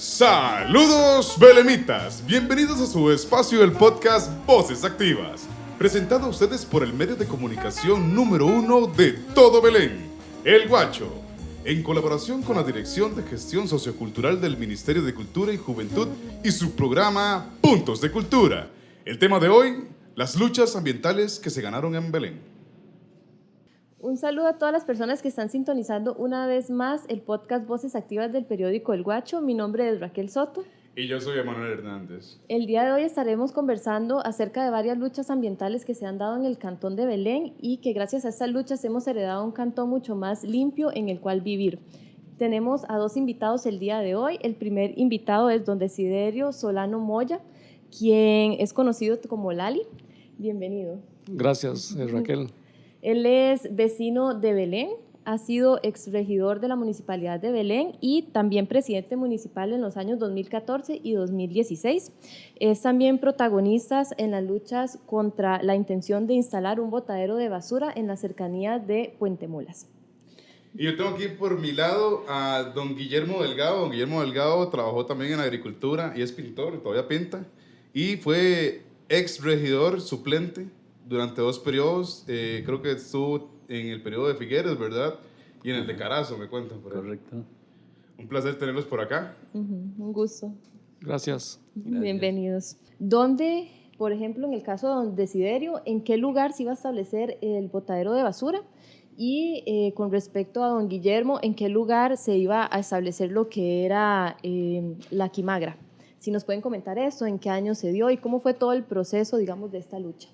Saludos belemitas, bienvenidos a su espacio del podcast Voces Activas, presentado a ustedes por el medio de comunicación número 1 de todo Belén, El Guacho, en colaboración con la Dirección de Gestión Sociocultural del Ministerio de Cultura y Juventud y su programa Puntos de Cultura. El tema de hoy, las luchas ambientales que se ganaron en Belén. Un saludo a todas las personas que están sintonizando una vez más el podcast Voces Activas del periódico El Guacho. Mi nombre es Raquel Soto. Y yo soy Emanuel Hernández. El día de hoy estaremos conversando acerca de varias luchas ambientales que se han dado en el cantón de Belén y que gracias a estas luchas hemos heredado un cantón mucho más limpio en el cual vivir. Tenemos a dos invitados el día de hoy. El primer invitado es don Desiderio Solano Moya, quien es conocido como Lali. Bienvenido. Gracias, Raquel. Él es vecino de Belén, ha sido exregidor de la Municipalidad de Belén y también presidente municipal en los años 2014 y 2016. Es también protagonista en las luchas contra la intención de instalar un botadero de basura en las cercanías de Puente Mulas. Y yo tengo aquí por mi lado a don Guillermo Delgado. Don Guillermo Delgado trabajó también en agricultura y es pintor, todavía pinta. Y fue exregidor suplente durante 2 periodos, creo que estuvo en el periodo de Figueres, ¿verdad? Y en el de Carazo, me cuentan por ahí. Correcto. Un placer tenerlos por acá. Un gusto. Gracias. Bienvenidos. ¿Dónde, por ejemplo, en el caso de don Desiderio, en qué lugar se iba a establecer el botadero de basura? Y con respecto a don Guillermo, ¿en qué lugar se iba a establecer lo que era la Quimagra? Si nos pueden comentar eso, en qué año se dio y cómo fue todo el proceso, digamos, de esta lucha.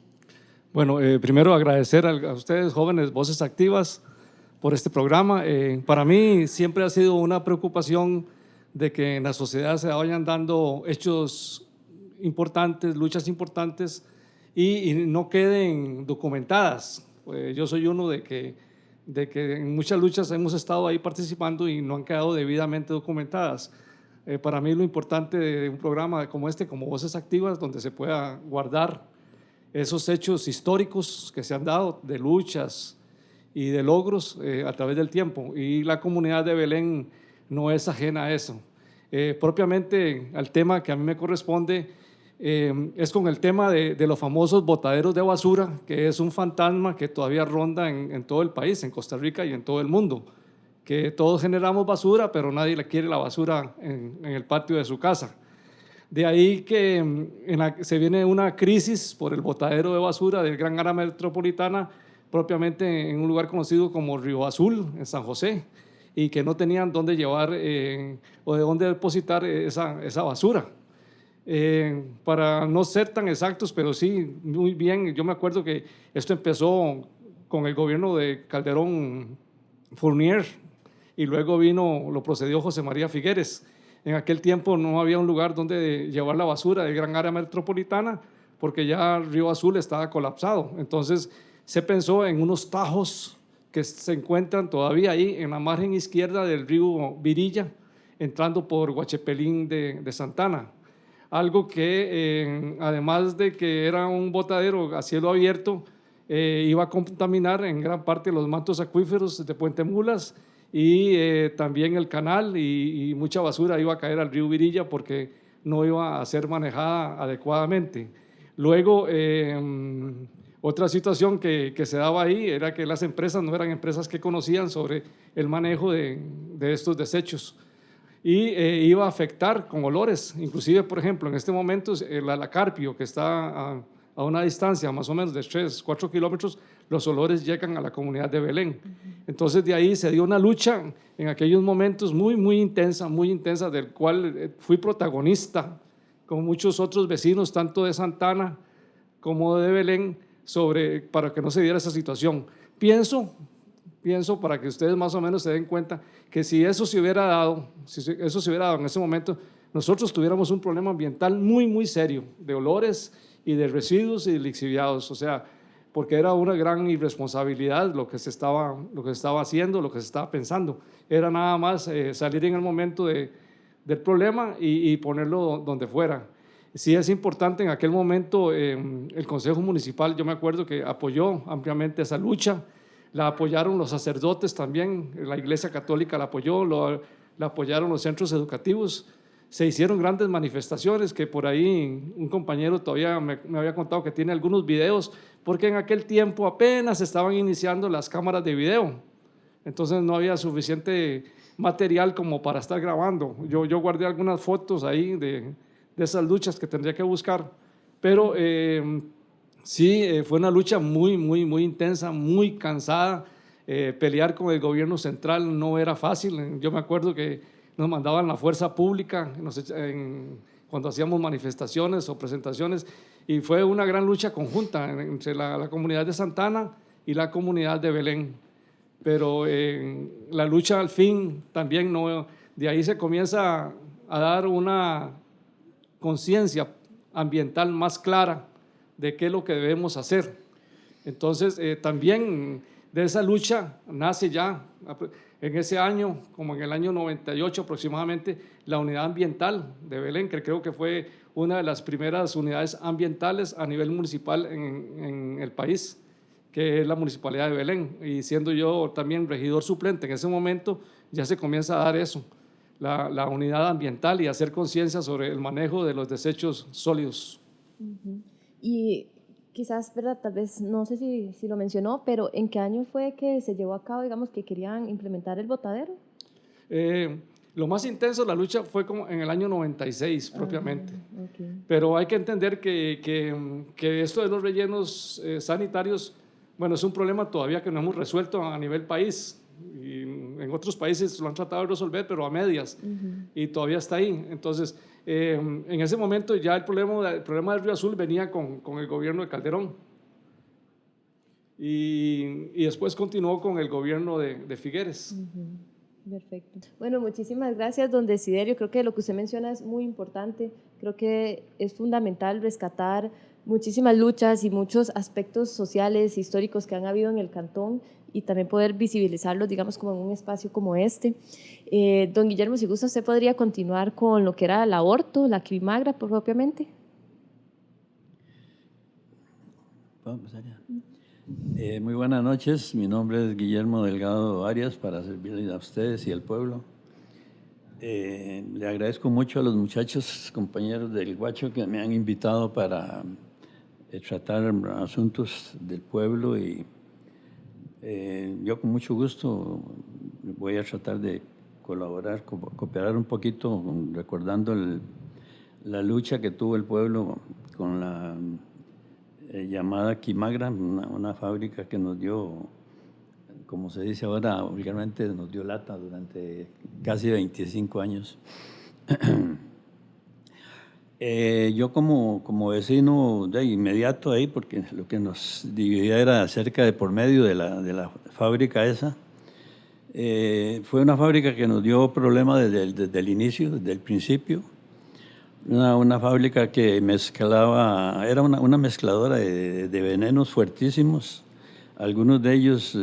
Bueno, primero agradecer a ustedes, jóvenes Voces Activas, por este programa. Para mí siempre ha sido una preocupación de que en la sociedad se vayan dando hechos importantes, luchas importantes y no queden documentadas. Yo soy uno de que en muchas luchas hemos estado ahí participando y no han quedado debidamente documentadas. Para mí lo importante de un programa como este, como Voces Activas, donde se pueda guardar esos hechos históricos que se han dado de luchas y de logros a través del tiempo. Y la comunidad de Belén no es ajena a eso. Propiamente al tema que a mí me corresponde es con el tema de los famosos botaderos de basura, que es un fantasma que todavía ronda en todo el país, en Costa Rica y en todo el mundo, que todos generamos basura, pero nadie le quiere la basura en el patio de su casa. De ahí que se viene una crisis por el botadero de basura del Gran Área Metropolitana, propiamente en un lugar conocido como Río Azul, en San José, y que no tenían dónde llevar o de dónde depositar esa basura. Para no ser tan exactos, pero sí, muy bien, yo me acuerdo que esto empezó con el gobierno de Calderón Fournier y luego lo procedió José María Figueres. En aquel tiempo no había un lugar donde llevar la basura del Gran Área Metropolitana porque ya Río Azul estaba colapsado. Entonces se pensó en unos tajos que se encuentran todavía ahí en la margen izquierda del río Virilla, entrando por Huachepelín de Santana. Algo que además de que era un botadero a cielo abierto, iba a contaminar en gran parte los mantos acuíferos de Puente Mulas y también el canal y mucha basura iba a caer al río Virilla porque no iba a ser manejada adecuadamente. Luego, otra situación que se daba ahí era que las empresas no eran empresas que conocían sobre el manejo de estos desechos y iba a afectar con olores. Inclusive, por ejemplo, en este momento el Alacarpio, que está a una distancia más o menos de 3-4 kilómetros, los olores llegan a la comunidad de Belén. Entonces de ahí se dio una lucha en aquellos momentos muy intensa, del cual fui protagonista con muchos otros vecinos, tanto de Santana como de Belén, para que no se diera esa situación. Pienso para que ustedes más o menos se den cuenta que si eso se hubiera dado en ese momento, nosotros tuviéramos un problema ambiental muy serio de olores y de residuos y de lixiviados, o sea, porque era una gran irresponsabilidad lo que se estaba haciendo, lo que se estaba pensando. Era nada más salir en el momento del problema y ponerlo donde fuera. Sí es importante, en aquel momento el Consejo Municipal, yo me acuerdo que apoyó ampliamente esa lucha, la apoyaron los sacerdotes también, la Iglesia Católica la apoyó, la apoyaron los centros educativos, se hicieron grandes manifestaciones, que por ahí un compañero todavía me había contado que tiene algunos videos, porque en aquel tiempo apenas estaban iniciando las cámaras de video, entonces no había suficiente material como para estar grabando. Yo guardé algunas fotos ahí de esas luchas que tendría que buscar, pero sí, fue una lucha muy intensa, muy cansada. Pelear con el gobierno central no era fácil. Yo me acuerdo que nos mandaban la fuerza pública cuando hacíamos manifestaciones o presentaciones, y fue una gran lucha conjunta entre la comunidad de Santa Ana y la comunidad de Belén. Pero la lucha al fin también de ahí se comienza a dar una conciencia ambiental más clara de qué es lo que debemos hacer. Entonces, también de esa lucha nace ya en ese año, como en el año 98 aproximadamente, la unidad ambiental de Belén, que creo que fue una de las primeras unidades ambientales a nivel municipal en el país, que es la Municipalidad de Belén. Y siendo yo también regidor suplente en ese momento, ya se comienza a dar eso, la unidad ambiental, y hacer conciencia sobre el manejo de los desechos sólidos. Y quizás, ¿verdad? Tal vez, no sé si lo mencionó, pero ¿en qué año fue que se llevó a cabo, digamos, que querían implementar el botadero? Lo más intenso de la lucha fue como en el año 96 propiamente. Okay. Pero hay que entender que esto de los rellenos sanitarios, bueno, es un problema todavía que no hemos resuelto a nivel país. Y en otros países lo han tratado de resolver, pero a medias, y todavía está ahí. Entonces, en ese momento ya el problema del Río Azul venía con el gobierno de Calderón, y después continuó con el gobierno de Figueres. Perfecto. Bueno, muchísimas gracias, don Desiderio. Creo que lo que usted menciona es muy importante. Creo que es fundamental rescatar muchísimas luchas y muchos aspectos sociales, históricos que han habido en el cantón, y también poder visibilizarlos, digamos, como en un espacio como este. Don Guillermo, si gusta, usted podría continuar con lo que era el aborto, la Quimagra propiamente. Vamos allá. Muy buenas noches, mi nombre es Guillermo Delgado Arias, para servirles a ustedes y al pueblo. Le agradezco mucho a los muchachos, compañeros del Guacho, que me han invitado para tratar asuntos del pueblo, y yo con mucho gusto voy a tratar de colaborar, cooperar un poquito, recordando la lucha que tuvo el pueblo con la llamada Quimagra, una fábrica que nos dio, como se dice ahora vulgarmente, nos dio lata durante casi 25 años. Yo como vecino de inmediato ahí, porque lo que nos dividía era cerca de por medio de la fábrica esa, fue una fábrica que nos dio problemas desde el inicio, desde el principio. Una fábrica que mezclaba, era una mezcladora de venenos fuertísimos, algunos de ellos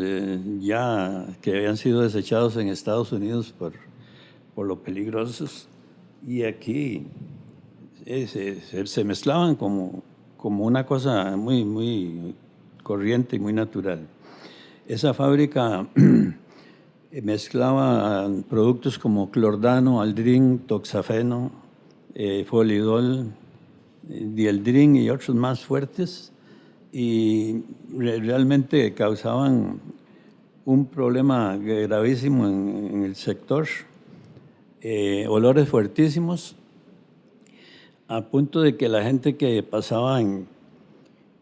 ya que habían sido desechados en Estados Unidos por lo peligrosos, y aquí se mezclaban como una cosa muy corriente y muy natural. Esa fábrica mezclaba productos como clordano, aldrin, toxafeno, folidol, dieldrin y otros más fuertes, y realmente causaban un problema gravísimo en el sector, olores fuertísimos, a punto de que la gente que pasaba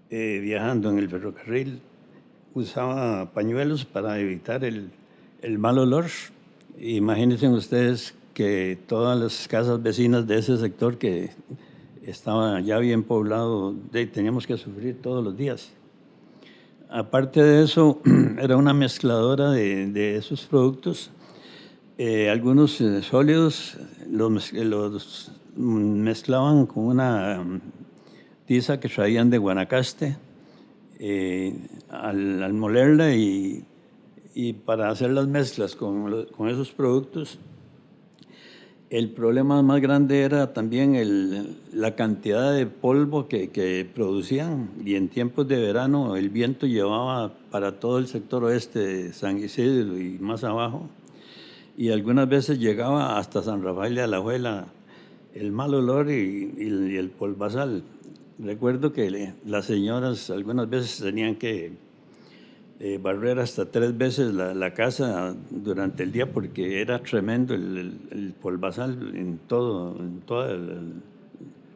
viajando en el ferrocarril usaba pañuelos para evitar el mal olor. Imagínense ustedes que todas las casas vecinas de ese sector, que estaba ya bien poblado, teníamos que sufrir todos los días. Aparte de eso, era una mezcladora de esos productos. Algunos sólidos los mezclaban con una tiza que traían de Guanacaste al molerla, y para hacer las mezclas con esos productos. El problema más grande era también la cantidad de polvo que producían, y en tiempos de verano el viento llevaba para todo el sector oeste de San Isidro y más abajo, y algunas veces llegaba hasta San Rafael de Alajuela el mal olor y el polvazal. Recuerdo que las señoras algunas veces tenían que barrer hasta 3 veces la casa durante el día porque era tremendo el polvazal en todos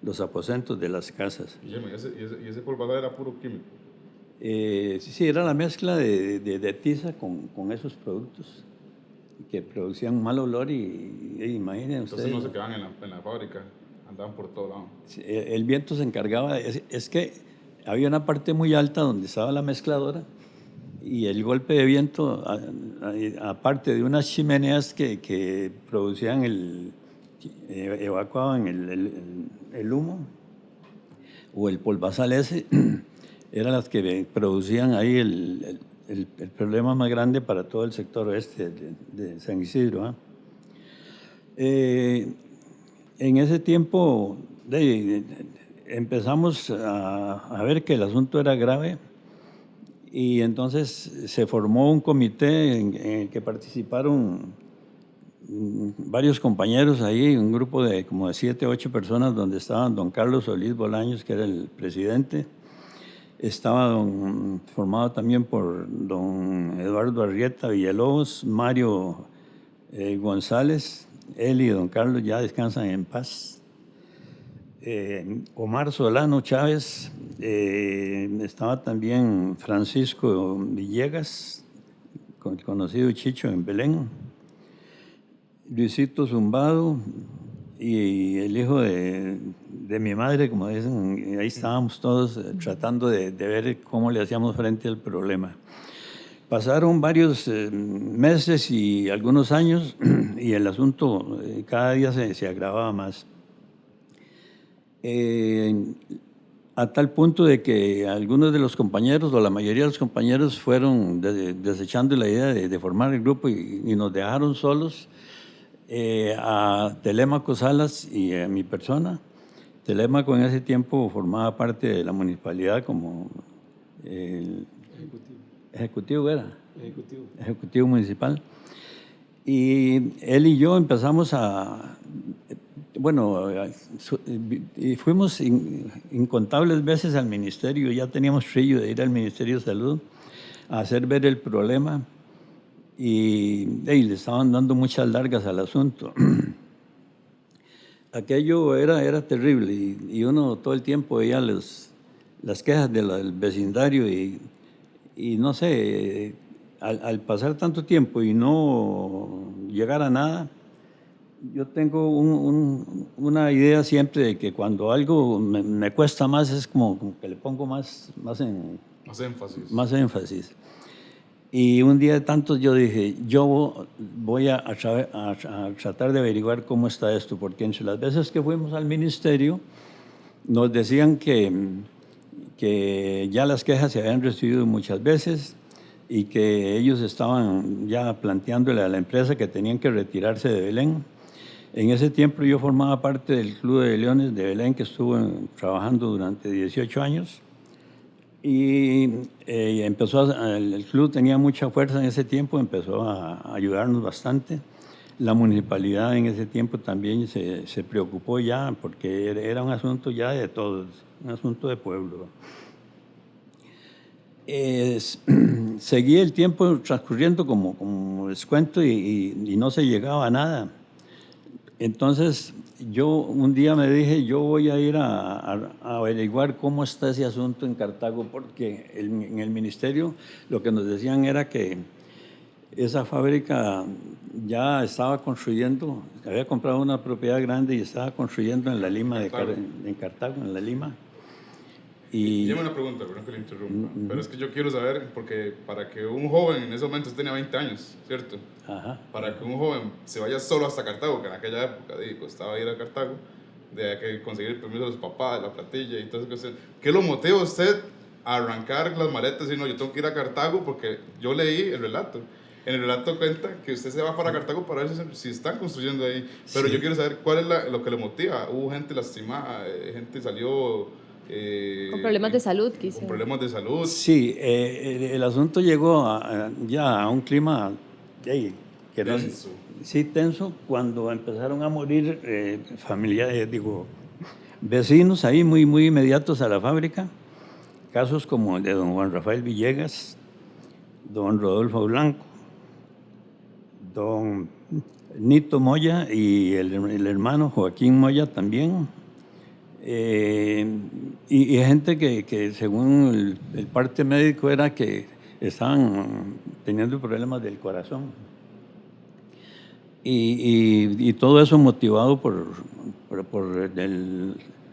los aposentos de las casas. ¿Y ese polvazal era puro químico? Sí, era la mezcla de tiza con esos productos que producían mal olor y imaginen ustedes. Entonces no se quedaban en la fábrica, andaban por todo lado. Sí, el viento se encargaba, es que había una parte muy alta donde estaba la mezcladora y el golpe de viento, aparte de unas chimeneas que producían evacuaban el humo o el polvazal ese, eran las que producían ahí el problema más grande para todo el sector oeste de San Isidro. En ese tiempo empezamos a ver que el asunto era grave y entonces se formó un comité en el que participaron varios compañeros ahí, un grupo de como de 7 o 8 personas donde estaban don Carlos Solís Bolaños, que era el presidente. Estaba formado también por don Eduardo Arrieta Villalobos, Mario González, él y don Carlos ya descansan en paz. Omar Solano Chávez, estaba también Francisco Villegas, el conocido Chicho en Belén, Luisito Zumbado y el hijo de mi madre, como dicen, ahí estábamos todos tratando de ver cómo le hacíamos frente al problema. Pasaron varios meses y algunos años y el asunto cada día se agravaba más. A tal punto de que algunos de los compañeros o la mayoría de los compañeros fueron desechando la idea de formar el grupo y nos dejaron solos a Telémaco Salas y a mi persona. Telémaco en ese tiempo formaba parte de la municipalidad como ejecutivo municipal. Y él y yo empezamos y fuimos incontables veces al ministerio, ya teníamos trillo de ir al Ministerio de Salud a hacer ver el problema y le estaban dando muchas largas al asunto. Aquello era terrible y uno todo el tiempo veía las quejas del vecindario y no sé, al pasar tanto tiempo y no llegar a nada, yo tengo una idea siempre de que cuando algo me cuesta más es como que le pongo más énfasis. Y un día de tantos yo dije, yo voy a tratar de averiguar cómo está esto, porque entre las veces que fuimos al ministerio nos decían que ya las quejas se habían recibido muchas veces y que ellos estaban ya planteándole a la empresa que tenían que retirarse de Belén. En ese tiempo yo formaba parte del Club de Leones de Belén, que estuvo trabajando durante 18 años. Y el club tenía mucha fuerza en ese tiempo, empezó a ayudarnos bastante. La municipalidad en ese tiempo también se preocupó ya, porque era un asunto ya de todos, un asunto de pueblo. Seguía el tiempo transcurriendo como les cuento y no se llegaba a nada. Entonces yo un día me dije, yo voy a ir a averiguar cómo está ese asunto en Cartago, porque en el ministerio lo que nos decían era que esa fábrica ya estaba construyendo, había comprado una propiedad grande y estaba construyendo en la Lima, en Cartago, en la Lima. Y yo una pregunta, perdón que le interrumpa, pero es que yo quiero saber, porque para que un joven, en ese momento tenía 20 años, ¿cierto? Ajá. Para que un joven se vaya solo hasta Cartago, que en aquella época costaba ir a Cartago, de que conseguir el permiso de los papás, la platilla y todo eso. ¿Qué lo motiva a usted a arrancar las maletas y no, yo tengo que ir a Cartago? Porque yo leí el relato. En el relato cuenta que usted se va para Cartago para ver si están construyendo ahí. Pero sí, yo quiero saber cuál es lo que le motiva. ¿Hubo gente lastimada? ¿Gente salió...? Con problemas de salud, quizás. Con problemas de salud. Sí, el asunto llegó ya a un clima que sí tenso cuando empezaron a morir vecinos ahí muy inmediatos a la fábrica. Casos como el de don Juan Rafael Villegas, don Rodolfo Blanco, don Nito Moya y el hermano Joaquín Moya también. Y gente que según el parte médico era que estaban teniendo problemas del corazón. Y todo eso motivado por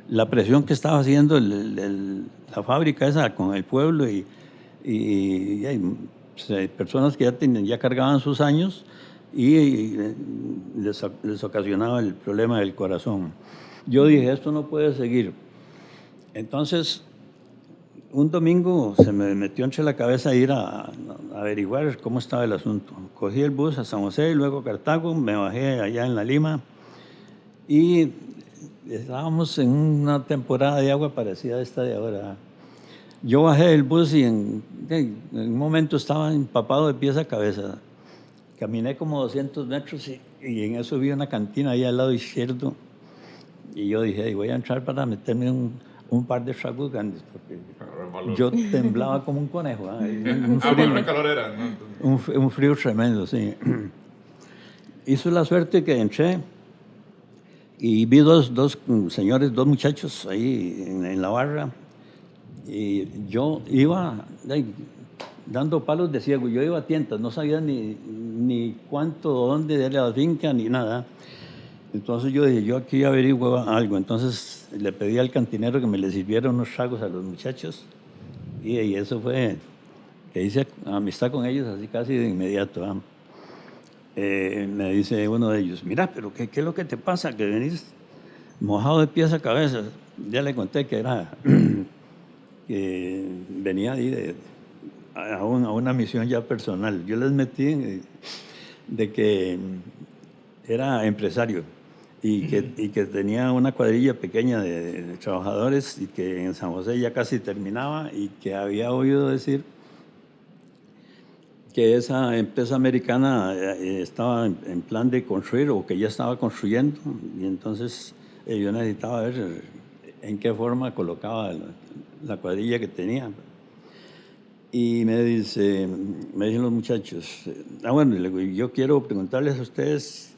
la presión que estaba haciendo la fábrica esa con el pueblo y personas que ya cargaban sus años y les ocasionaba el problema del corazón. Yo dije, esto no puede seguir. Entonces, un domingo se me metió entre la cabeza ir a averiguar cómo estaba el asunto. Cogí el bus a San José y luego a Cartago, me bajé allá en La Lima y estábamos en una temporada de agua parecida a esta de ahora. Yo bajé del bus y en un momento estaba empapado de pies a cabeza. Caminé como 200 metros y en eso vi una cantina ahí al lado izquierdo. Y yo dije, voy a entrar para meterme un par de tragos grandes, porque yo temblaba como un conejo. Bueno, calor era, ¿no? Un frío tremendo, sí. Hizo la suerte que entré y vi dos señores, dos muchachos ahí en la barra. Y yo iba dando palos de ciego. Yo iba a tientas, no sabía ni cuánto, dónde era la finca, ni nada. Entonces yo dije, yo aquí averiguo algo. Entonces le pedí al cantinero que me le sirviera unos tragos a los muchachos. Y eso fue, que hice amistad con ellos así casi de inmediato. Me dice uno de ellos, mira, pero ¿qué es lo que te pasa? Que venís mojado de pies a cabeza. Ya le conté que que venía ahí a una misión ya personal. Yo les metí de que era empresario y que tenía una cuadrilla pequeña de trabajadores y que en San José ya casi terminaba y que había oído decir que esa empresa americana estaba en plan de construir o que ya estaba construyendo y entonces yo necesitaba ver en qué forma colocaba la cuadrilla que tenía. Y me dicen los muchachos, bueno, le digo, yo quiero preguntarles a ustedes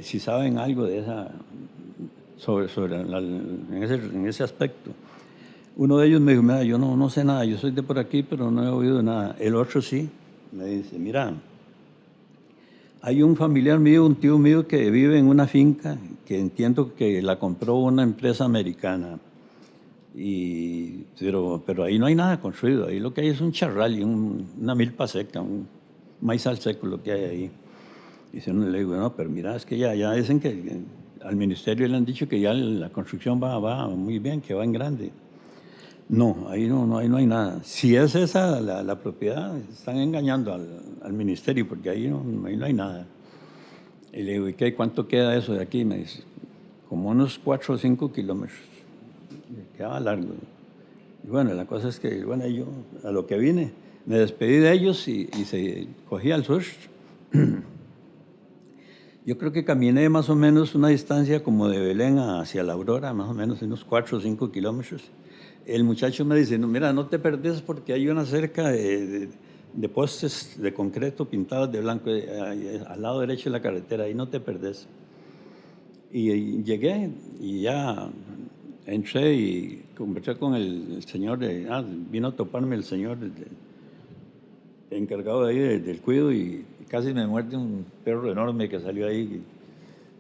si saben algo de en ese aspecto. Uno de ellos me dijo, mira, yo no sé nada, yo soy de por aquí, pero no he oído nada. El otro sí, me dice, mira, hay un familiar mío, un tío mío que vive en una finca que entiendo que la compró una empresa americana. Pero ahí no hay nada construido, ahí lo que hay es un charral y una milpa seca, un maizal seco lo que hay ahí. Y le digo, no, pero mira, es que ya dicen que al ministerio le han dicho que ya la construcción va muy bien, que va en grande. No, ahí no hay nada. Si es esa la propiedad, están engañando al ministerio porque ahí no hay nada. Y le digo, ¿y qué? ¿Cuánto queda eso de aquí? Me dice, como unos 4 o 5 kilómetros. Me quedaba largo. Y bueno, la cosa es que, bueno, yo a lo que vine, me despedí de ellos y se cogía al sur. Yo creo que caminé más o menos una distancia como de Belén hacia La Aurora, más o menos unos 4 o 5 kilómetros. El muchacho me dice, no, mira, no te perdés porque hay una cerca de postes de concreto pintados de blanco al lado derecho de la carretera, ahí no te perdés. Y llegué y ya entré y conversé con el señor, vino a toparme el señor encargado de ahí del cuido y casi me muerde un perro enorme que salió ahí.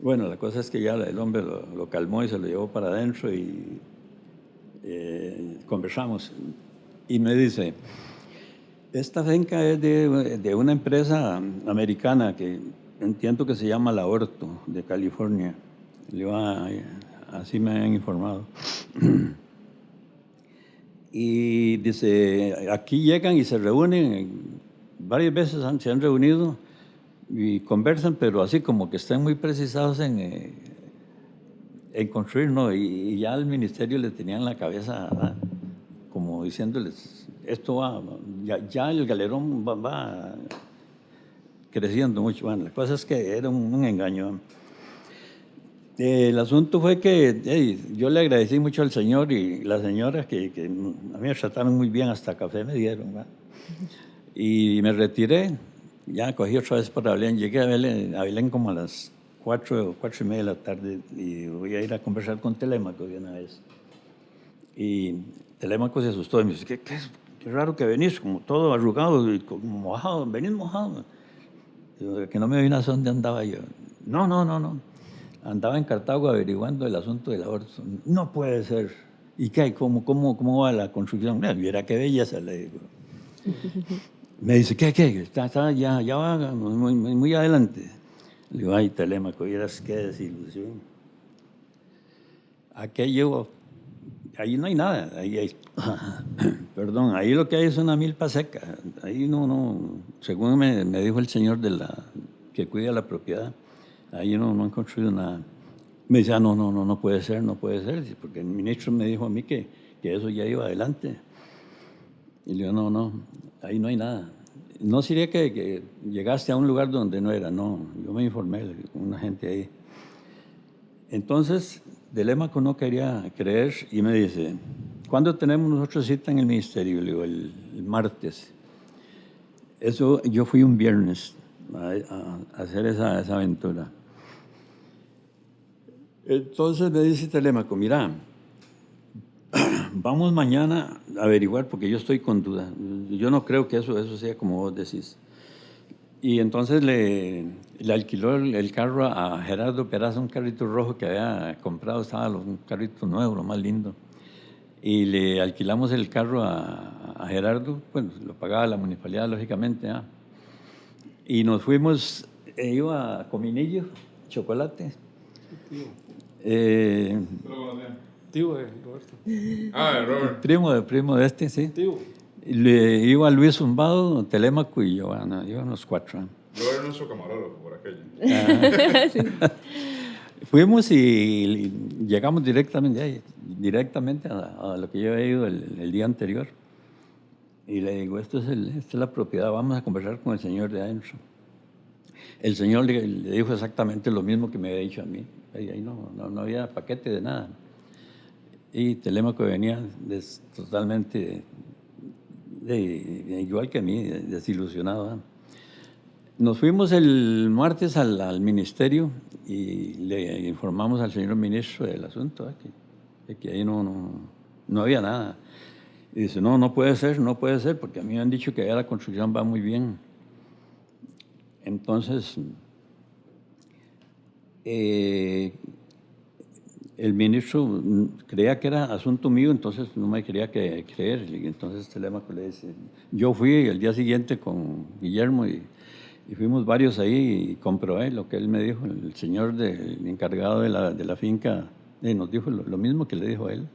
Bueno, la cosa es que ya el hombre lo calmó y se lo llevó para adentro y conversamos. Y me dice, esta finca es de una empresa americana que entiendo que se llama La Orto, de California. Así me han informado. Y dice, aquí llegan y se reúnen, varias veces se han reunido y conversan, pero así como que están muy precisados en construir, ¿no? Y ya al ministerio le tenían la cabeza, ¿verdad? Como diciéndoles, esto va, ya el galerón va creciendo mucho. Bueno, la cosa es que era un engaño. El asunto fue que yo le agradecí mucho al señor y las señoras que a mí me trataron muy bien, hasta café me dieron, ¿verdad? Y me retiré, ya cogí otra vez para Belén, llegué a Belén como a las 4:30 de la tarde y voy a ir a conversar con Telémaco de una vez. Y Telémaco se asustó y me dice, qué raro que venís, como todo arrugado y como mojado, venís mojado. Digo, que no me vino a dónde andaba yo. No. Andaba en Cartago averiguando el asunto del aborto. No puede ser. ¿Y qué? ¿Cómo va la construcción? Mira qué belleza, le digo. Me dice, ¿qué? Ya va muy adelante. Le digo, ay, Telémaco, vieras qué desilusión. Aquello, ahí no hay nada. Perdón, ahí lo que hay es una milpa seca. Ahí no, según me dijo el señor que cuida la propiedad, ahí no han construido nada. Me dice, no puede ser, porque el ministro me dijo a mí que eso ya iba adelante. Y le digo, no, ahí no hay nada. No sería que llegaste a un lugar donde no era, no. Yo me informé con una gente ahí. Entonces, Telémaco no quería creer y me dice, ¿cuándo tenemos nosotros cita en el ministerio? Le digo, el martes. Eso, yo fui un viernes a hacer esa aventura. Entonces me dice Telémaco, mira, vamos mañana a averiguar porque yo estoy con duda. Yo no creo que eso sea como vos decís. Y entonces le alquiló el carro a Gerardo Peraza, un carrito rojo que había comprado, estaba un carrito nuevo, lo más lindo. Y le alquilamos el carro a Gerardo, bueno, lo pagaba la municipalidad, lógicamente. Y nos fuimos, iba a Cominillo, chocolate. Tío de Roberto. De Robert. Primo de este, sí. Tío. Le iba Luis Zumbado, Telémaco y yo, íbamos 4. Robert es nuestro camarógrafo por aquello. Fuimos y llegamos directamente a lo que yo había ido el día anterior. Y le digo, esta es la propiedad, vamos a conversar con el señor de adentro. El señor le dijo exactamente lo mismo que me había dicho a mí. Ahí no había paquete de nada. Y Telémaco venía totalmente igual que a mí, desilusionado. Nos fuimos el martes al ministerio y le informamos al señor ministro del asunto, que ahí no había nada. Y dice, no puede ser, porque a mí me han dicho que allá la construcción va muy bien. Entonces, el ministro creía que era asunto mío, entonces no me quería creer. Entonces Telémaco le dice, yo fui el día siguiente con Guillermo y fuimos varios ahí y comprobé lo que él me dijo. El señor encargado de la finca nos dijo lo mismo que le dijo a él.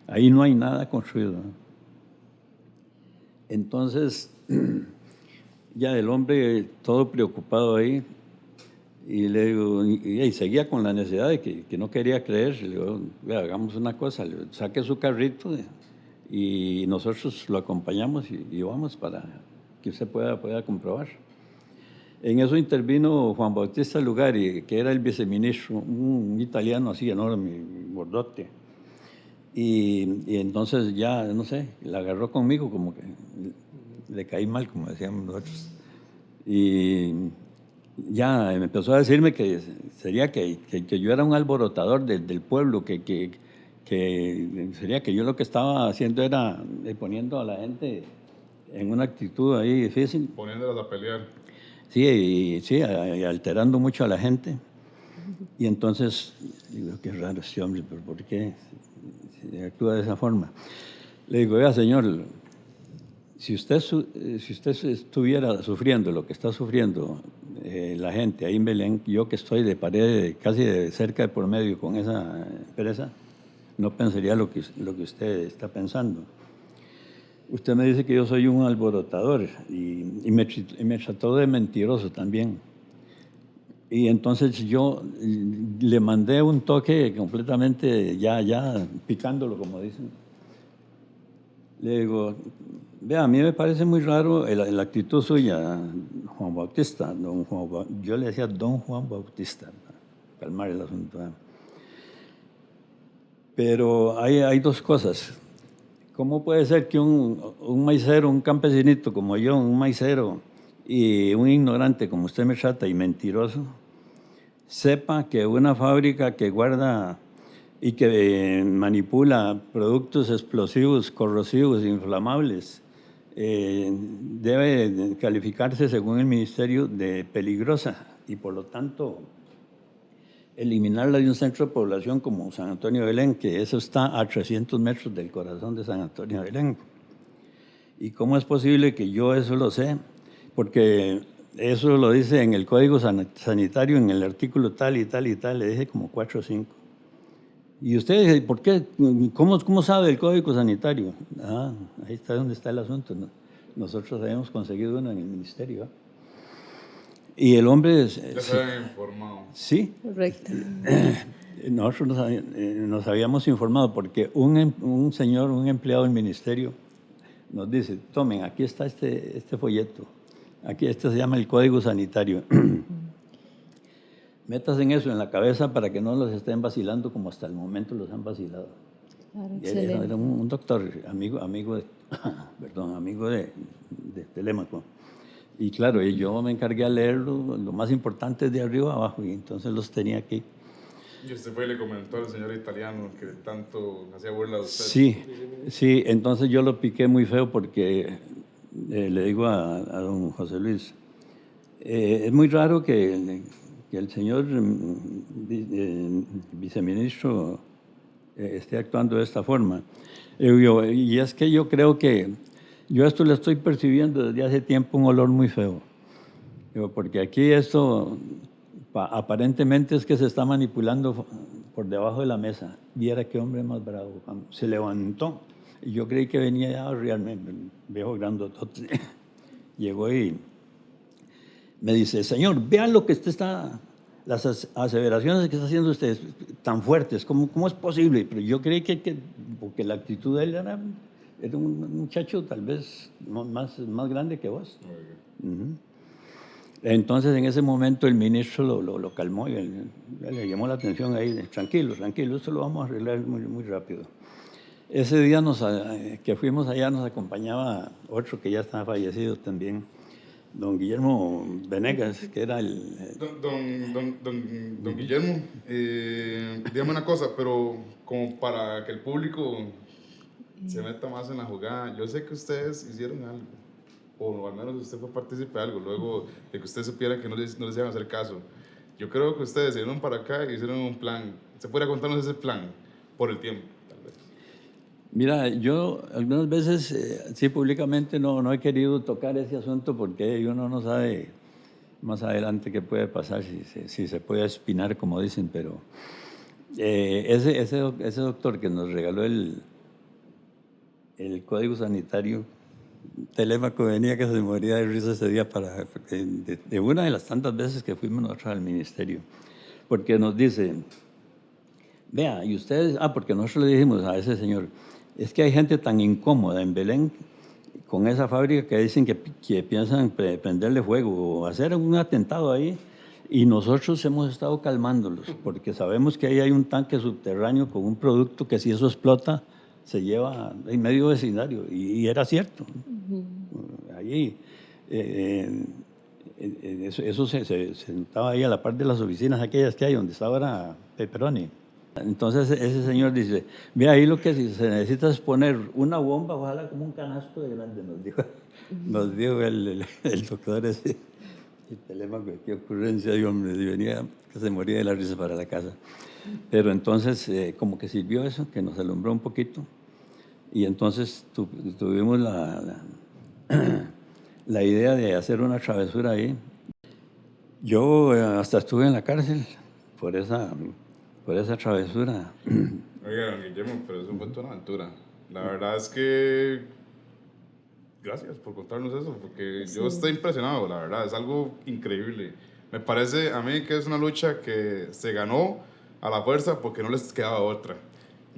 Ahí no hay nada construido. Entonces, ya el hombre todo preocupado ahí, y le digo, y seguía con la necesidad de que no quería creer. Le digo, vea, hagamos una cosa, saque su carrito y nosotros lo acompañamos y vamos para que usted pueda comprobar. En eso intervino Juan Bautista Lugari, que era el viceministro, un italiano así enorme, gordote. Y entonces ya, no sé, la agarró conmigo, como que le caí mal, como decíamos nosotros. Y ya me empezó a decirme que sería que yo era un alborotador del pueblo, que sería que yo lo que estaba haciendo era poniendo a la gente en una actitud ahí difícil. Poniéndolas a pelear. Sí, alterando mucho a la gente. Y entonces, digo, qué raro este hombre, pero ¿por qué actúa de esa forma? Le digo, vea, señor, si usted estuviera sufriendo lo que está sufriendo la gente ahí en Belén, yo que estoy de pared casi de cerca de por medio con esa empresa, no pensaría lo que usted está pensando. Usted me dice que yo soy un alborotador y me trató de mentiroso también. Y entonces yo le mandé un toque completamente ya picándolo, como dicen. Le digo, vea, a mí me parece muy raro la actitud suya, Juan Bautista. Yo le decía don Juan Bautista, para calmar el asunto. Pero hay dos cosas. ¿Cómo puede ser que un maicero, un campesinito como yo, un maicero y un ignorante como usted me trata y mentiroso, sepa que una fábrica que guarda y que manipula productos explosivos, corrosivos, inflamables, debe calificarse según el Ministerio de peligrosa y por lo tanto eliminarla de un centro de población como San Antonio de Belén, que eso está a 300 metros del corazón de San Antonio de Belén. ¿Y cómo es posible que yo eso lo sé? Porque eso lo dice en el Código Sanitario, en el artículo tal y tal y tal, le dije como 4 o 5. Y usted dice, ¿por qué? ¿Cómo sabe el Código Sanitario? Ah, ahí está donde está el asunto, ¿no? Nosotros habíamos conseguido uno en el ministerio, ¿eh? Y el hombre... Ya se habían informado. Sí. Correcto. Nosotros nos habíamos informado porque un señor, un empleado del ministerio, nos dice, tomen, aquí está este folleto. Aquí este se llama el Código Sanitario. Metas en eso en la cabeza para que no los estén vacilando como hasta el momento los han vacilado. Claro, Y era un doctor, amigo de Telémaco. Y claro, y yo me encargué a leerlo, lo más importante de arriba abajo, y entonces los tenía aquí. Y usted fue y le comentó al señor italiano que tanto hacía burla de usted. Sí, entonces yo lo piqué muy feo porque le digo a don José Luis, es muy raro que el señor viceministro esté actuando de esta forma. Y es que yo creo que yo esto le estoy percibiendo desde hace tiempo un olor muy feo. Porque aquí esto aparentemente es que se está manipulando por debajo de la mesa. Viera qué hombre más bravo. Se levantó. Y yo creí que venía ya realmente, viejo grandotote. Llegó y me dice, señor, vean lo que usted está, las aseveraciones que está haciendo usted tan fuertes, ¿cómo es posible? Pero yo creí porque la actitud de él era un muchacho tal vez más grande que vos. Entonces en ese momento el ministro lo calmó y le llamó la atención ahí, tranquilo, esto lo vamos a arreglar muy rápido. Ese día que fuimos allá nos acompañaba otro que ya estaba fallecido también, don Guillermo Venegas, que era el... Don Guillermo, dígame una cosa, pero como para que el público se meta más en la jugada, yo sé que ustedes hicieron algo, o al menos usted fue partícipe de algo, luego de que usted supiera que no les iban a hacer caso. Yo creo que ustedes se dieron para acá y hicieron un plan. ¿Se puede contarnos ese plan por el tiempo? Mira, yo algunas veces, sí, públicamente no he querido tocar ese asunto porque uno no sabe más adelante qué puede pasar, si se puede espinar, como dicen, pero ese doctor que nos regaló el Código Sanitario, Telémaco venía que se moría de risa ese día de una de las tantas veces que fuimos nosotros al ministerio, porque nos dice, vea, y ustedes, porque nosotros le dijimos a ese señor, es que hay gente tan incómoda en Belén con esa fábrica que dicen que piensan prenderle fuego o hacer un atentado ahí, y nosotros hemos estado calmándolos porque sabemos que ahí hay un tanque subterráneo con un producto que si eso explota se lleva en medio vecindario, y era cierto. Allí eso se sentaba ahí a la par de las oficinas aquellas que hay donde estaba ahora Pepperoni. Entonces ese señor dice, ve ahí lo que se necesita es poner una bomba, ojalá como un canasto de grande, nos dijo el doctor ese. El Telémaco, qué ocurrencia de hombre, y venía que se moría de la risa para la casa. Pero entonces como que sirvió eso, que nos alumbró un poquito, y entonces tuvimos la idea de hacer una travesura ahí. Yo hasta estuve en la cárcel por esa travesura. Oiga, don Guillermo, pero eso fue toda una aventura. La verdad es que gracias por contarnos eso, porque yo estoy impresionado, la verdad, es algo increíble. Me parece a mí que es una lucha que se ganó a la fuerza porque no les quedaba otra.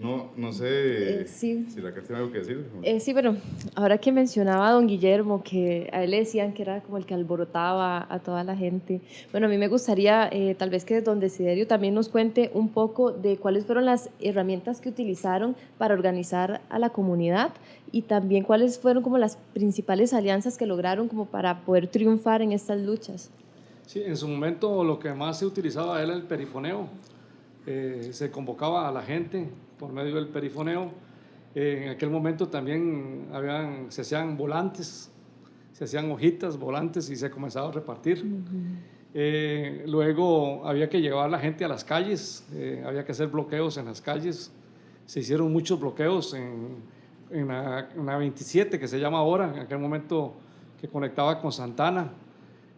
No sé sí. si la Carla tiene algo que decir. Sí, pero ahora que mencionaba a don Guillermo, que a él le decían que era como el que alborotaba a toda la gente, bueno, a mí me gustaría tal vez que don Desiderio también nos cuente un poco de cuáles fueron las herramientas que utilizaron para organizar a la comunidad y también cuáles fueron como las principales alianzas que lograron como para poder triunfar en estas luchas. Sí, en su momento lo que más se utilizaba era el perifoneo. Se convocaba a la gente por medio del perifoneo. En aquel momento también se hacían volantes, se hacían hojitas, volantes y se comenzaba a repartir. Luego había que llevar a la gente a las calles, había que hacer bloqueos en las calles. Se hicieron muchos bloqueos en la 27, que se llama ahora, en aquel momento que conectaba con Santana.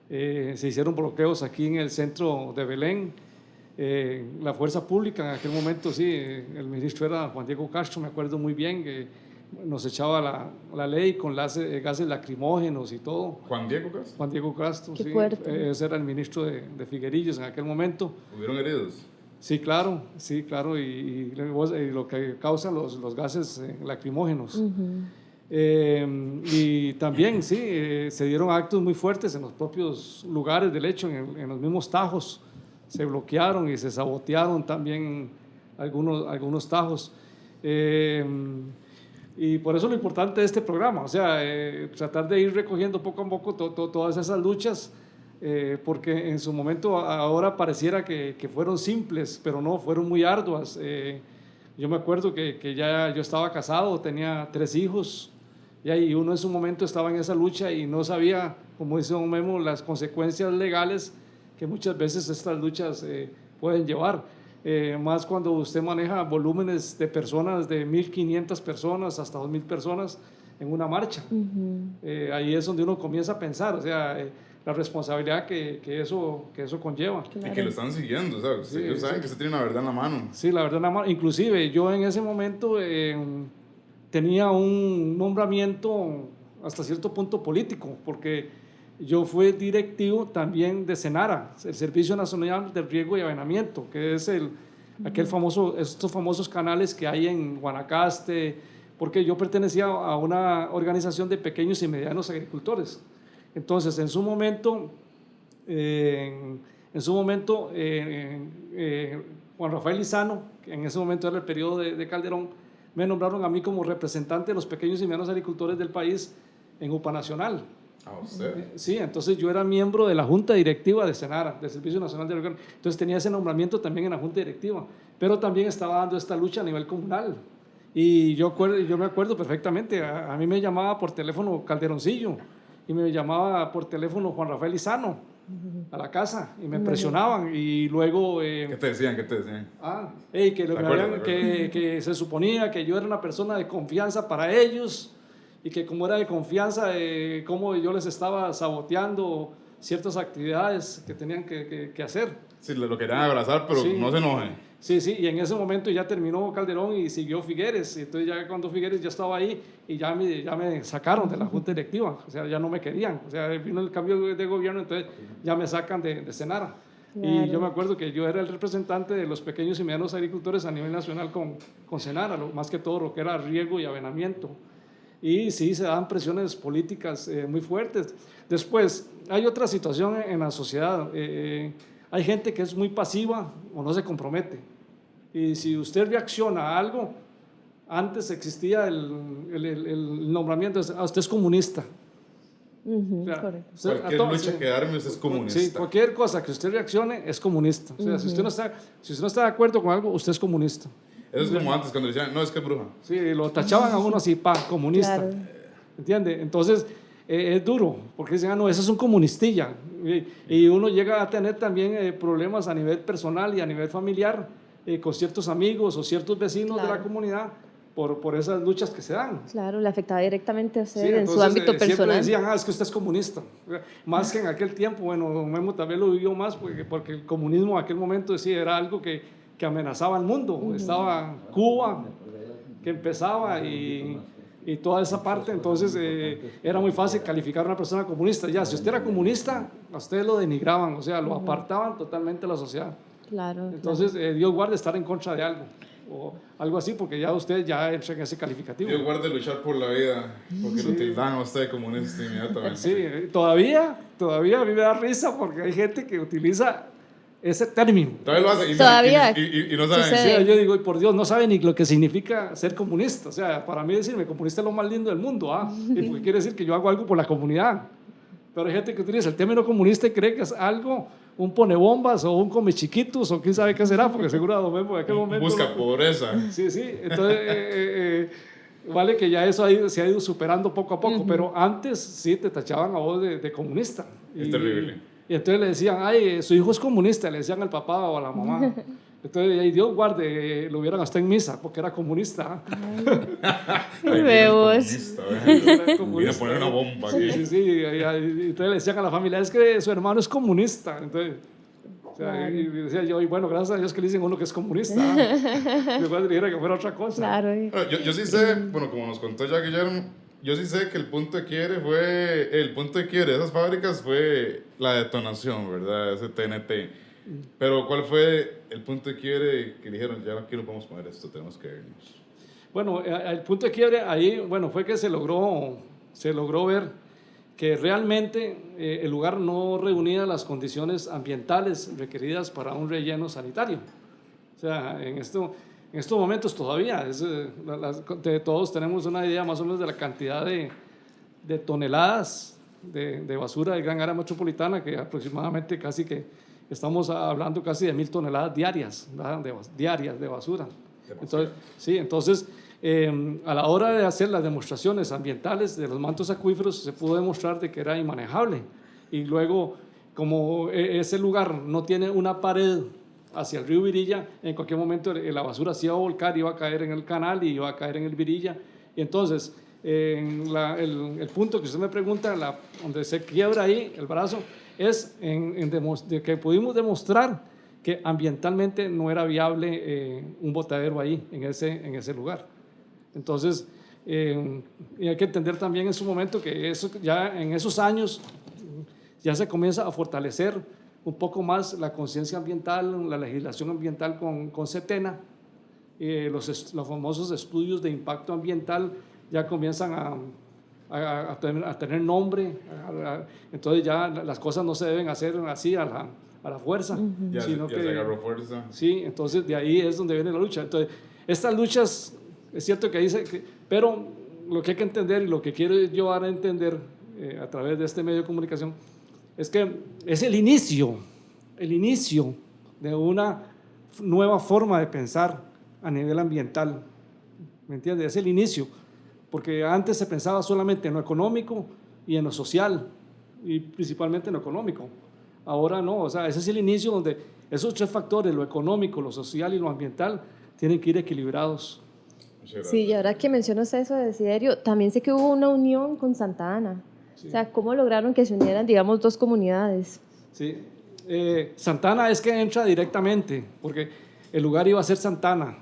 Se hicieron bloqueos aquí en el centro de Belén. La fuerza pública en aquel momento, sí, el ministro era Juan Diego Castro, me acuerdo muy bien, que nos echaba la ley con gases lacrimógenos y todo. ¿Juan Diego Castro? Juan Diego Castro, Qué sí. fuerte. Ese era el ministro de Figuerillos en aquel momento. ¿Hubieron heridos? Sí, claro, y lo que causan los gases lacrimógenos. Y también, sí, se dieron actos muy fuertes en los propios lugares del hecho, en los mismos tajos. Se bloquearon y se sabotearon también algunos tajos. Y por eso lo importante de este programa, o sea, tratar de ir recogiendo poco a poco todas esas luchas, porque en su momento ahora pareciera que fueron simples, pero no, fueron muy arduas. Yo me acuerdo que ya yo estaba casado, tenía 3 hijos, y uno en su momento estaba en esa lucha y no sabía, como dice don Memo, las consecuencias legales que muchas veces estas luchas pueden llevar, más cuando usted maneja volúmenes de personas, de 1.500 personas hasta 2.000 personas en una marcha. Ahí es donde uno comienza a pensar, o sea, la responsabilidad que eso conlleva. Claro. Y que lo están siguiendo, ¿sabes? Sí, ellos saben que se tiene una verdad en la mano. Sí, la verdad, nada más. Inclusive yo en ese momento tenía un nombramiento hasta cierto punto político, porque yo fui directivo también de SENARA, el Servicio Nacional de Riego y Avenamiento, que es estos famosos canales que hay en Guanacaste, porque yo pertenecía a una organización de pequeños y medianos agricultores. Entonces, en su momento, Juan Rafael Lizano, que en ese momento era el periodo de Calderón, me nombraron a mí como representante de los pequeños y medianos agricultores del país en UPA Nacional. ¿A usted? Sí, entonces yo era miembro de la Junta Directiva de SENARA, del Servicio Nacional de Riego. Entonces tenía ese nombramiento también en la Junta Directiva, pero también estaba dando esta lucha a nivel comunal. Y yo me acuerdo perfectamente, a mí me llamaba por teléfono Calderoncillo y me llamaba por teléfono Juan Rafael Lizano a la casa y me presionaban y luego... ¿Qué te decían? Que se suponía que yo era una persona de confianza para ellos y que como era de confianza, como yo les estaba saboteando ciertas actividades que tenían que hacer. Sí, lo querían abrazar, pero Sí. no se enojen. Sí, y en ese momento ya terminó Calderón y siguió Figueres, y entonces ya cuando Figueres ya estaba ahí y ya me sacaron de la Junta Directiva, o sea, ya no me querían, o sea, vino el cambio de gobierno, entonces ya me sacan de SENARA. Claro. Y yo me acuerdo que yo era el representante de los pequeños y medianos agricultores a nivel nacional con SENARA, más que todo lo que era riego y avenamiento. Y sí, se daban presiones políticas muy fuertes. Después, hay otra situación en la sociedad. Hay gente que es muy pasiva o no se compromete. Y si usted reacciona a algo, antes existía el nombramiento, usted es comunista. O sea, Correcto. Cualquier lucha que arme usted es comunista. Sí, cualquier cosa que usted reaccione es comunista. O sea, si usted no está de acuerdo con algo, usted es comunista. Eso es como antes, cuando decían, no, es que es bruja. Sí, lo tachaban a uno así, comunista. Claro. ¿Entiende? Entonces, es duro, porque dicen, no, ese es un comunistilla. Y uno llega a tener también problemas a nivel personal y a nivel familiar con ciertos amigos o ciertos vecinos de la comunidad por esas luchas que se dan. Claro, le afectaba directamente a usted Sí, en entonces, su ámbito siempre personal. decían, es que usted es comunista. Más que en aquel tiempo, bueno, don Memo también lo vivió más, porque el comunismo en aquel momento sí, era algo que amenazaba al mundo. Estaba Cuba, que empezaba, y toda esa parte. Entonces era muy fácil calificar a una persona comunista. Ya, si usted era comunista, a usted lo denigraban, o sea, lo apartaban totalmente de la sociedad. Claro. Entonces, Dios guarde estar en contra de algo. o algo así, porque ya usted ya entra en ese calificativo. Dios guarde luchar por la vida, porque lo tildan a usted de comunista inmediatamente. Sí, todavía a mí me da risa porque hay gente que utiliza ese término. Todavía lo hace y no saben. sucede. Sí, yo digo, y por Dios, no saben ni lo que significa ser comunista. O sea, para mí decirme comunista es lo más lindo del mundo, ¿ah? Y porque quiere decir que yo hago algo por la comunidad. Pero hay gente que utiliza el término comunista y cree que es algo, un ponebombas o un come chiquitos o quién sabe qué será, porque seguro a Don Memo en aquel momento... Busca pobreza. Sí, entonces vale que ya eso se ha ido superando poco a poco, pero antes sí te tachaban a vos de comunista. Es terrible. Y entonces le decían, ay, su hijo es comunista, le decían al papá o a la mamá. Entonces, ahí Dios guarde, lo vieron hasta en misa, porque era comunista. Ay, Vemos. Viene a poner una bomba aquí. Sí, entonces le decían a la familia, es que su hermano es comunista. Entonces, o sea, y decía yo, y bueno, gracias a Dios que le dicen uno que es comunista. Después le dijera que fuera otra cosa. Claro. Bueno, yo sí sé, bueno, como nos contó ya Guillermo, yo sí sé que el punto de quiebre de esas fábricas fue la detonación, ¿verdad? Ese TNT. Pero ¿cuál fue el punto de quiebre que dijeron, ya aquí no podemos poner esto, tenemos que irnos? Bueno, el punto de quiebre ahí, bueno, fue que se logró ver que realmente el lugar no reunía las condiciones ambientales requeridas para un relleno sanitario. O sea, en estos momentos todavía, todos tenemos una idea más o menos de la cantidad de toneladas de basura del gran área metropolitana, que aproximadamente casi que estamos hablando casi de 1.000 toneladas diarias, diarias de basura. Entonces, a la hora de hacer las demostraciones ambientales de los mantos acuíferos se pudo demostrar de que era inmanejable. Y luego, como ese lugar no tiene una pared hacia el río Virilla, en cualquier momento la basura se iba a volcar, iba a caer en el canal y iba a caer en el Virilla. Y entonces, el punto que usted me pregunta, donde se quiebra ahí el brazo, es de que pudimos demostrar que ambientalmente no era viable un botadero ahí, en ese lugar. Entonces, y hay que entender también en su momento que eso, ya en esos años ya se comienza a fortalecer un poco más la conciencia ambiental, la legislación ambiental con CETENA, los famosos estudios de impacto ambiental ya comienzan a tener nombre, entonces ya las cosas no se deben hacer así a la fuerza, sino que se agarró fuerza. Sí, entonces de ahí es donde viene la lucha. Entonces, estas luchas, es cierto que dice, pero lo que hay que entender y lo que quiero yo dar a entender a través de este medio de comunicación es que es el inicio de una nueva forma de pensar a nivel ambiental, ¿me entiendes? Es el inicio. Porque antes se pensaba solamente en lo económico y en lo social, y principalmente en lo económico. Ahora no, o sea, ese es el inicio donde esos tres factores, lo económico, lo social y lo ambiental, tienen que ir equilibrados. Sí, y ahora que mencionas eso de Desiderio, también sé que hubo una unión con Santa Ana. Sí. O sea, ¿cómo lograron que se unieran, digamos, dos comunidades? Sí, Santa Ana es que entra directamente, porque el lugar iba a ser Santa Ana,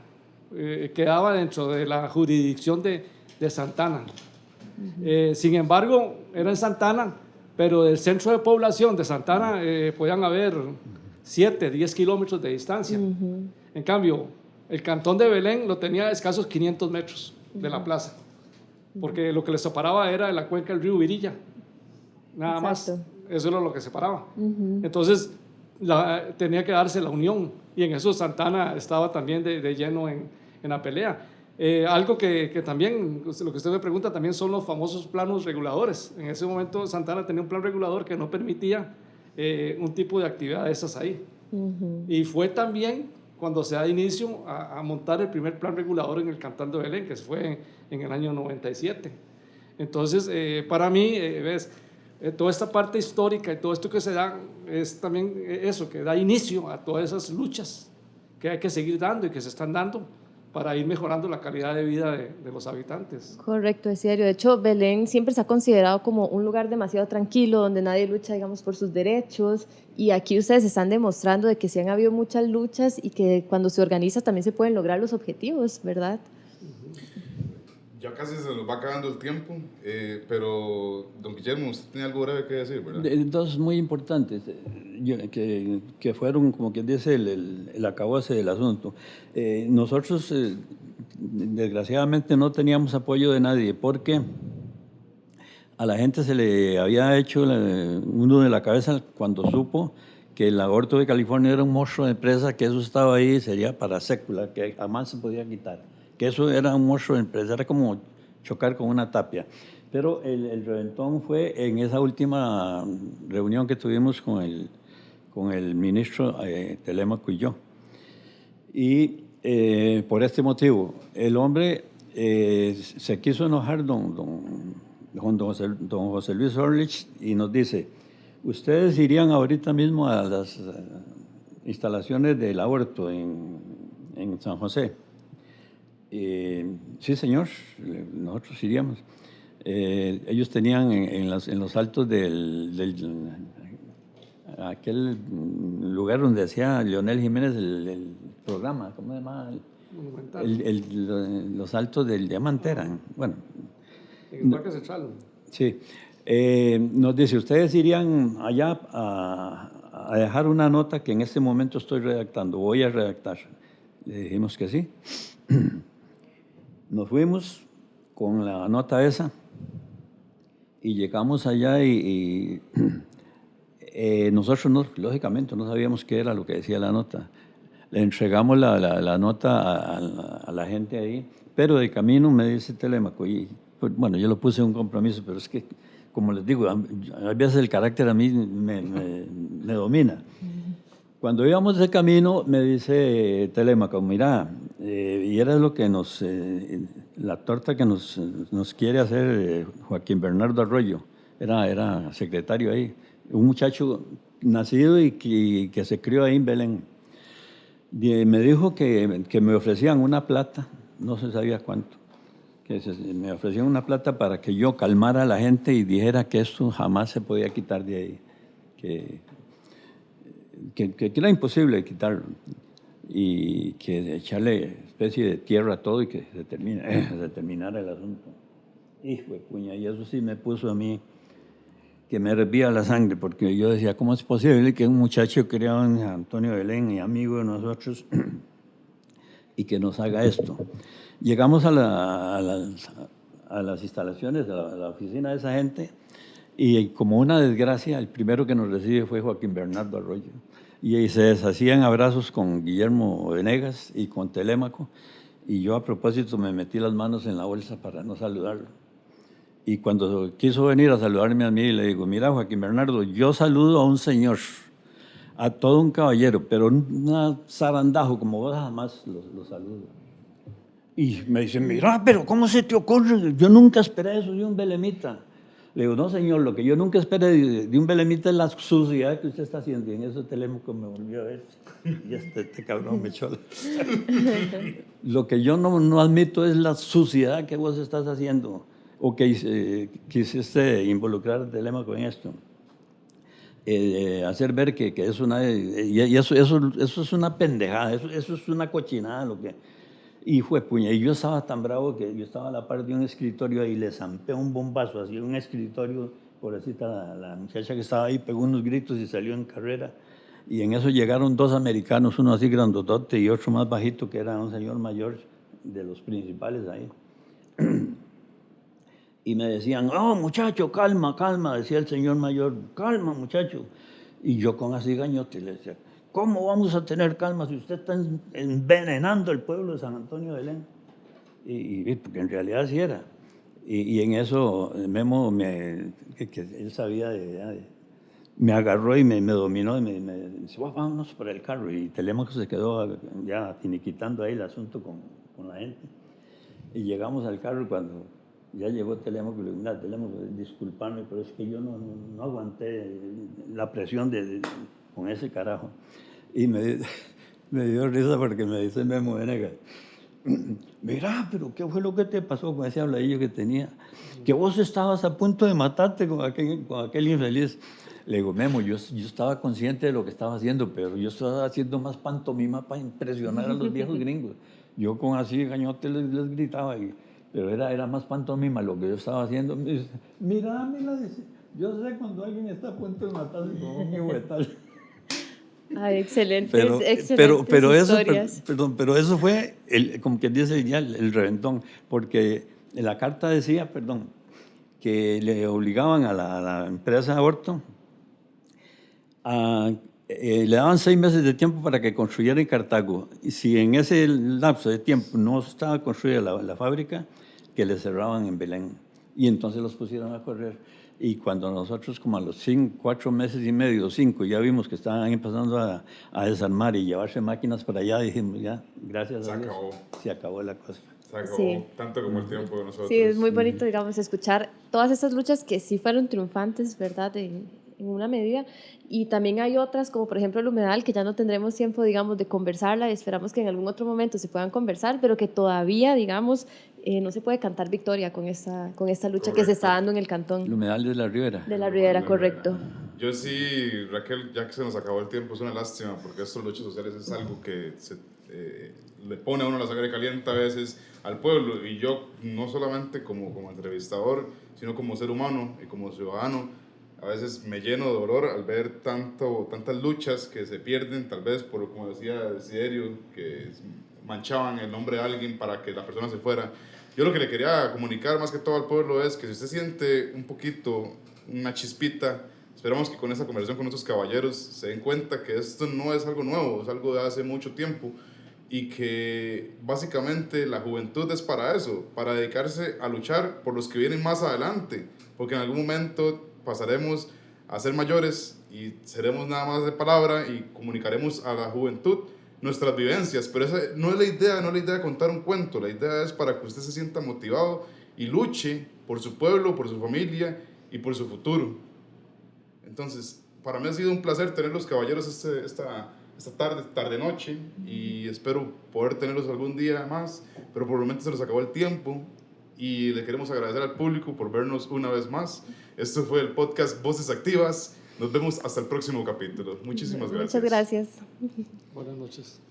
quedaba dentro de la jurisdicción de Santa Ana. Sin embargo, era en Santa Ana, pero del centro de población de Santa Ana podían haber 7, 10 kilómetros de distancia. En cambio, el cantón de Belén lo tenía a escasos 500 metros de la plaza, porque lo que les separaba era la cuenca del río Virilla, nada más. Eso era lo que separaba. Entonces, tenía que darse la unión, y en eso Santa Ana estaba también de lleno en la pelea. Algo que también, lo que usted me pregunta, también son los famosos planos reguladores. En ese momento Santa Ana tenía un plan regulador que no permitía un tipo de actividad de esas ahí. Y fue también cuando se da inicio a montar el primer plan regulador en el Cantón de Belén, que fue en el año 97. Entonces, para mí, ves, toda esta parte histórica y todo esto que se da es también eso, que da inicio a todas esas luchas que hay que seguir dando y que se están dando para ir mejorando la calidad de vida de los habitantes. Correcto, es serio. De hecho, Belén siempre se ha considerado como un lugar demasiado tranquilo, donde nadie lucha, digamos, por sus derechos, y aquí ustedes están demostrando de que sí han habido muchas luchas y que cuando se organiza también se pueden lograr los objetivos, ¿verdad? Ya casi se nos va acabando el tiempo, pero don Guillermo, usted tenía algo breve que decir, ¿verdad? Dos muy importantes, que fueron, como quien dice, el acabose del asunto. Nosotros, desgraciadamente, no teníamos apoyo de nadie porque a la gente se le había hecho un nudo en la cabeza cuando supo que el aborto de California era un monstruo de empresa, que eso estaba ahí, sería para sécula, que jamás se podía quitar, que eso era un monstruo de empresa, era como chocar con una tapia. Pero el reventón fue en esa última reunión que tuvimos con el ministro Telémaco y yo. Y por este motivo, el hombre se quiso enojar con don José Luis Orlich y nos dice, ustedes irían ahorita mismo a las instalaciones del aborto en San José. Sí, señor, nosotros iríamos. Ellos tenían en los altos aquel lugar donde hacía Leonel Jiménez el programa, ¿cómo se llama? Los altos del Diamante eran, bueno. En el Parque Central. Sí. Nos dice, ustedes irían allá a dejar una nota que en este momento estoy redactando, voy a redactar. Le dijimos que sí. Nos fuimos con la nota esa y llegamos allá y nosotros lógicamente no sabíamos qué era lo que decía la nota. Le entregamos la nota a la gente ahí, pero de camino me dice Telémaco, y pues, bueno, yo lo puse en un compromiso, pero es que, como les digo, a veces el carácter a mí me domina. Cuando íbamos de camino, me dice Telémaco, mira, y era lo que la torta que nos quiere hacer Joaquín Bernardo Arroyo, era secretario ahí, un muchacho nacido y que se crió ahí en Belén. Y me dijo que me ofrecían una plata, no se sabía cuánto, me ofrecían una plata para que yo calmara a la gente y dijera que esto jamás se podía quitar de ahí, que era imposible quitarlo y que echarle especie de tierra a todo y que se terminara el asunto. Hijo de puña, y eso sí me puso a mí que me hervía la sangre, porque yo decía, ¿cómo es posible que un muchacho criado en Antonio Belén y amigo de nosotros y que nos haga esto? Llegamos a las instalaciones, a la oficina de esa gente, y como una desgracia, el primero que nos recibe fue Joaquín Bernardo Arroyo. Y se deshacían abrazos con Guillermo Venegas y con Telémaco, y yo a propósito me metí las manos en la bolsa para no saludarlo. Y cuando quiso venir a saludarme a mí, le digo, mira Joaquín Bernardo, yo saludo a un señor, a todo un caballero, pero un zarandajo como vos jamás lo saludo. Y me dice, mira, pero ¿cómo se te ocurre? Yo nunca esperé eso de un belemita. Le digo, no señor, lo que yo nunca esperé de un belemita es la suciedad que usted está haciendo. Y en eso Telémaco me volvió a ver. Y este cabrón me echó. Lo que yo no admito es la suciedad que vos estás haciendo. O que quisiste involucrar a Telémaco en esto. Hacer ver que es una... Y eso es una pendejada, eso es una cochinada lo que... Y fue puña, y yo estaba tan bravo que yo estaba a la par de un escritorio y le zampé un bombazo así, un escritorio, pobrecita la muchacha que estaba ahí pegó unos gritos y salió en carrera. Y en eso llegaron dos americanos, uno así grandotote y otro más bajito, que era un señor mayor de los principales ahí. Y me decían, oh muchacho, calma, calma, decía el señor mayor, calma muchacho. Y yo con así gañote le decía, ¿cómo vamos a tener calma si usted está envenenando el pueblo de San Antonio de Belén? Y porque en realidad así era. Y en eso Memo, que él sabía, me agarró y me dominó y me dice, vámonos por el carro. Y Telémaco se quedó ya finiquitando ahí el asunto con la gente. Y llegamos al carro cuando ya llegó Telémaco y le digo, Telémaco, disculparme, pero es que yo no aguanté la presión con ese carajo. Y me dio risa porque me dice Memo Venegas, mira, pero ¿qué fue lo que te pasó con ese habladillo que tenía? Que vos estabas a punto de matarte con aquel infeliz. Le digo, Memo, yo estaba consciente de lo que estaba haciendo, pero yo estaba haciendo más pantomima para impresionar a los viejos gringos. Yo con así gañote les gritaba pero era más pantomima lo que yo estaba haciendo. Me dice, mira, dice, yo sé cuando alguien está a punto de matarse con un hijo de tal. Ay, excelentes, Pero historias. pero eso fue, como que dice ya, el reventón, porque la carta decía, que le obligaban a la empresa de aborto le daban 6 meses de tiempo para que construyera en Cartago. Y si en ese lapso de tiempo no estaba construida la fábrica, que le cerraban en Belén. Y entonces los pusieron a correr. Y cuando nosotros, como a los 4 meses y medio, 5, ya vimos que estaban empezando a desarmar y llevarse máquinas para allá, dijimos, ya, gracias a Dios, se acabó la cosa. Se acabó, Sí. tanto como el tiempo de nosotros. Sí, es muy bonito, digamos, escuchar todas estas luchas que sí fueron triunfantes, ¿verdad? En una medida. Y también hay otras, como por ejemplo el humedal, que ya no tendremos tiempo, digamos, de conversarla. Esperamos que en algún otro momento se puedan conversar, pero que todavía, digamos, no se puede cantar victoria con esta lucha que se está dando en el cantón. El humedal de la Ribera. De la Ribera, correcto. Yo sí, Raquel, ya que se nos acabó el tiempo, es una lástima, porque estas luchas sociales es algo que le pone a uno la sangre caliente a veces al pueblo. Y yo, no solamente como entrevistador, sino como ser humano y como ciudadano, a veces me lleno de dolor al ver tantas luchas que se pierden, tal vez por, como decía Desiderio, que manchaban el nombre de alguien para que la persona se fuera. Yo lo que le quería comunicar más que todo al pueblo es que si usted siente un poquito, una chispita, esperamos que con esta conversación con nuestros caballeros se den cuenta que esto no es algo nuevo, es algo de hace mucho tiempo y que básicamente la juventud es para eso, para dedicarse a luchar por los que vienen más adelante, porque en algún momento pasaremos a ser mayores y seremos nada más de palabra y comunicaremos a la juventud nuestras vivencias, pero esa no es la idea, no es la idea de contar un cuento, la idea es para que usted se sienta motivado y luche por su pueblo, por su familia y por su futuro. Entonces, para mí ha sido un placer tener los caballeros esta tarde-noche y espero poder tenerlos algún día más, pero por el momento se nos acabó el tiempo y le queremos agradecer al público por vernos una vez más. Esto fue el podcast Voces Activas. Nos vemos hasta el próximo capítulo. Muchísimas gracias. Muchas gracias. Buenas noches.